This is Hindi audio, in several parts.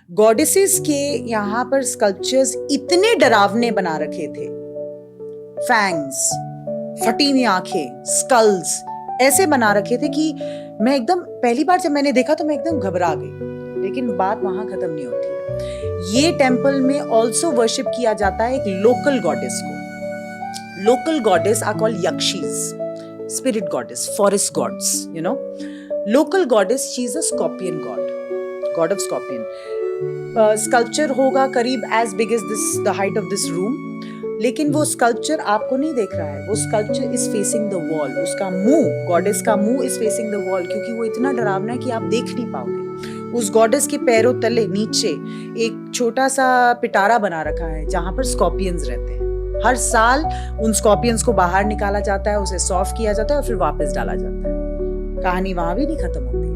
गॉडेसेस के यहाँ पर स्कल्पचर्स इतने डरावने बना रखे थे, फैंग्स, फटी हुई आंखें, स्कल्स ऐसे बना रखे थे कि मैं एकदम, पहली बार जब मैंने देखा तो मैं एकदम घबरा गई। लेकिन बात वहां खत्म नहीं होती है। ये टेम्पल में ऑल्सो वर्शिप किया जाता है एक लोकल गॉडेस को। Local goddess are called yakshis, spirit goddess, forest gods, you know. Local goddess, she is a scorpion god of scorpion. Sculpture होगा करीब as big as this, the height of this room. लेकिन वो स्कल्पचर आपको नहीं देख रहा है, वो sculpture is facing the wall. उसका मुंह, गॉडेस का मुंह इज फेसिंग द वॉल, क्योंकि वो इतना डरावना है कि आप देख नहीं पाओगे। उस गॉडेस के पैरों तले नीचे एक छोटा सा पिटारा बना रखा है जहां पर स्कॉर्पियंस रहते हैं। हर साल उन स्कॉर्पियंस को बाहर निकाला जाता है, उसे सॉफ्ट किया जाता है और फिर वापस डाला जाता है। कहानी वहां भी नहीं खत्म होती है।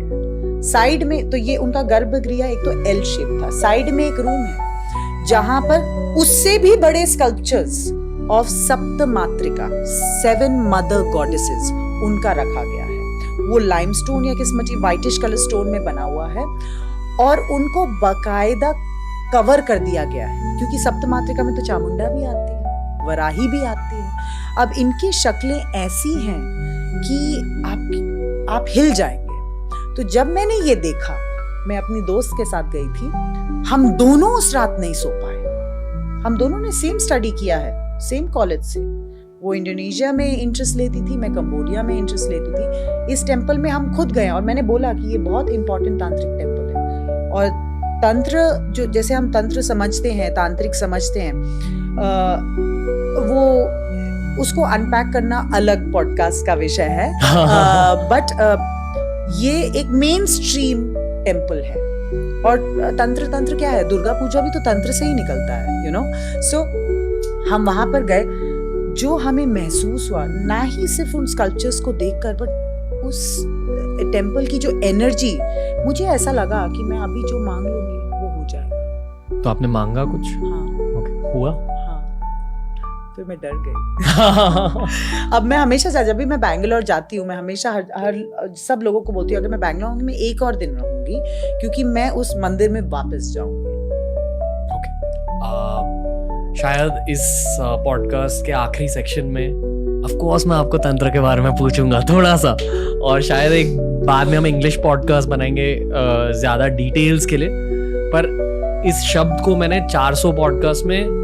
साइड में तो ये उनका गर्भगृह एक तो एल शेप था, साइड में एक रूम है जहां पर उससे भी बड़े स्कल्पचर्स ऑफ सप्त मातृका, 7 मदर गॉडेसेस, उनका रखा गया है। वो लाइमस्टोन या किस्मती व्हाइटिश कलर स्टोन में बना हुआ है और उनको बाकायदा कवर कर दिया गया है, क्योंकि सप्त मातृका में तो चामुंडा भी आती है, वराही भी आती है। अब इनकी शक्लें ऐसी हैं कि आप हिल जाएंगे। तो जब मैंने ये देखा, मैं अपनी दोस्त के साथ गई थी, हम दोनों उस रात नहीं सो पाए। हम दोनों ने सेम स्टडी किया है, सेम कॉलेज से। वो इंडोनेशिया में इंटरेस्ट लेती थी, मैं कंबोडिया में इंटरेस्ट लेती थी। इस टेम्पल में हम खुद गए और मैंने बोला कि ये बहुत इंपॉर्टेंट तांत्रिक टेम्पल है। और तंत्र, जो जैसे हम तंत्र समझते हैं, तांत्रिक समझते हैं, वो उसको अनपैक करना अलग पॉडकास्ट का विषय है। बट ये एक मेन स्ट्रीम टेम्पल है। और तंत्र क्या है? दुर्गा पूजा भी तो तंत्र से ही निकलता है, यू नो। सो हम वहां पर गए, जो हमें महसूस हुआ, ना ही सिर्फ उन स्कल्पचर्स को देखकर, बट उस टेम्पल की जो एनर्जी, मुझे ऐसा लगा कि मैं अभी जो मांग लूंगी वो हो जाएगा। तो आपने मांगा कुछ? हाँ। Okay. हुआ? फिर मैं डर गई। अब मैं हमेशा, जब भी मैं बैंगलोर जाती हूँ, मैं हमेशा हर सब लोगों को बोलती हूँ, अगर मैं बैंगलोर आऊंगी मैं एक और दिन रहूंगी, क्योंकि मैं उस मंदिर में वापस जाऊंगी। शायद इस पॉडकास्ट के आखिरी सेक्शन में ऑफ कोर्स मैं आपको तंत्र के बारे में पूछूंगा थोड़ा सा, और शायद एक बाद में हम इंग्लिश पॉडकास्ट बनाएंगे ज़्यादा डिटेल्स के लिए। पर इस शब्द को मैंने 400 पॉडकास्ट में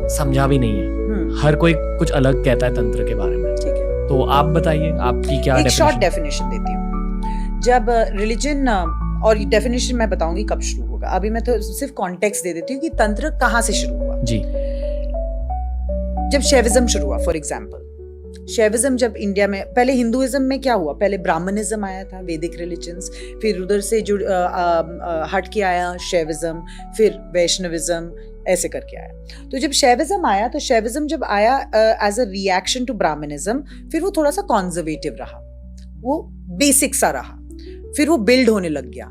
समझा भी नहीं है। हर कोई कुछ अलग कहता है तंत्र के बारे में। ठीक है, तो आप बताइए, आपकी क्या एक शॉर्ट डेफिनेशन देती हूँ। जब रिलीजन, और डेफिनेशन मैं बताऊंगी कब शुरू होगा, अभी मैं तो सिर्फ कॉन्टेक्स्ट दे देती हूँ कि तंत्र कहाँ से शुरू हुआ। जी। जब शैविज्म शुरू हुआ, फॉर एग्जाम्पल, शैविज्म जब इंडिया में, पहले हिंदुइज्म में क्या हुआ, पहले ब्राह्मणिज्म आया था, वैदिक रिलीजन्स, फिर उधर से जो हट के आया शैविज्म, फिर वैष्णविज्म, ऐसे करके आया। तो जब शैविज्म आया, तो शैविज्म जब आया as a reaction to Brahmanism, फिर वो थोड़ा सा कॉन्जर्वेटिव रहा, वो बेसिक सा रहा, फिर वो बिल्ड होने लग गया।